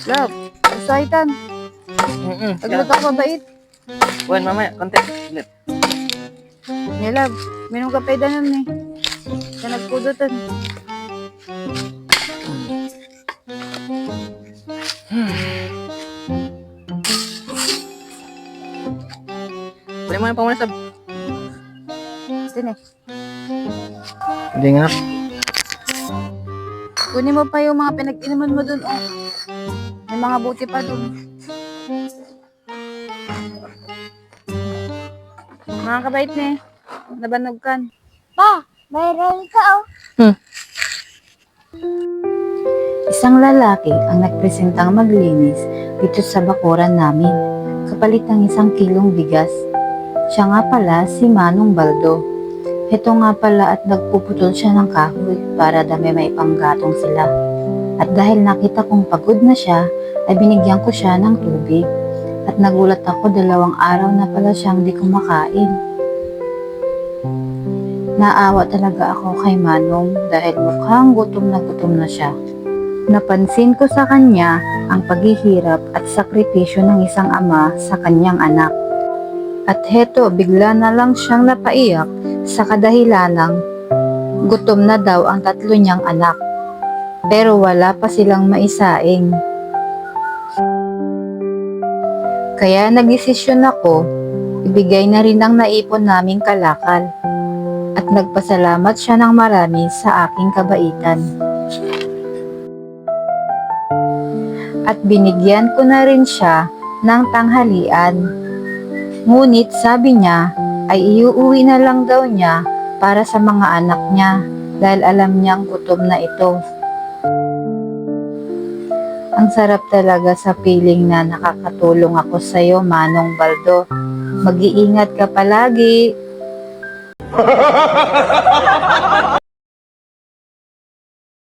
Love, usaitan. Agluto ko bait. Buwan, mamaya, konti. Ulit. Ni love, minum ka pa danon eh. Sa nagpudutan. Kunin mo yung pamunasab. Sine. Hindi nga. Kunin mo pa yung mga pinag-inuman mo dun. Oh. May mga buti pa dun. Mga kabait ni. Nabanog kan. Pa, mayroon ka oh. Isang lalaki ang nagpresentang maglinis dito sa bakuran namin. Kapalit ng 1 kilong bigas. Siya nga pala si Manong Baldo. Ito nga pala at nagpuputol siya ng kahoy para dami may panggatong sila. At dahil nakita kong pagod na siya, ay binigyan ko siya ng tubig. At nagulat ako 2 araw na pala siyang di kumakain. Naawa talaga ako kay Manong dahil mukhang gutom na siya. Napansin ko sa kanya ang paghihirap at sakripisyo ng isang ama sa kanyang anak. At heto, bigla na lang siyang napaiyak sa kadahilanang gutom na daw ang 3 niyang anak. Pero wala pa silang maisaing. Kaya nagdesisyon ako, ibigay na rin ang naipon naming kalakal. At nagpasalamat siya ng marami sa aking kabaitan. At binigyan ko na rin siya ng tanghalian. Ngunit sabi niya ay iuuwi na lang daw niya para sa mga anak niya dahil alam niyang gutom na ito. Ang sarap talaga sa feeling na nakakatulong ako sa iyo, Manong Baldo. Mag-iingat ka palagi.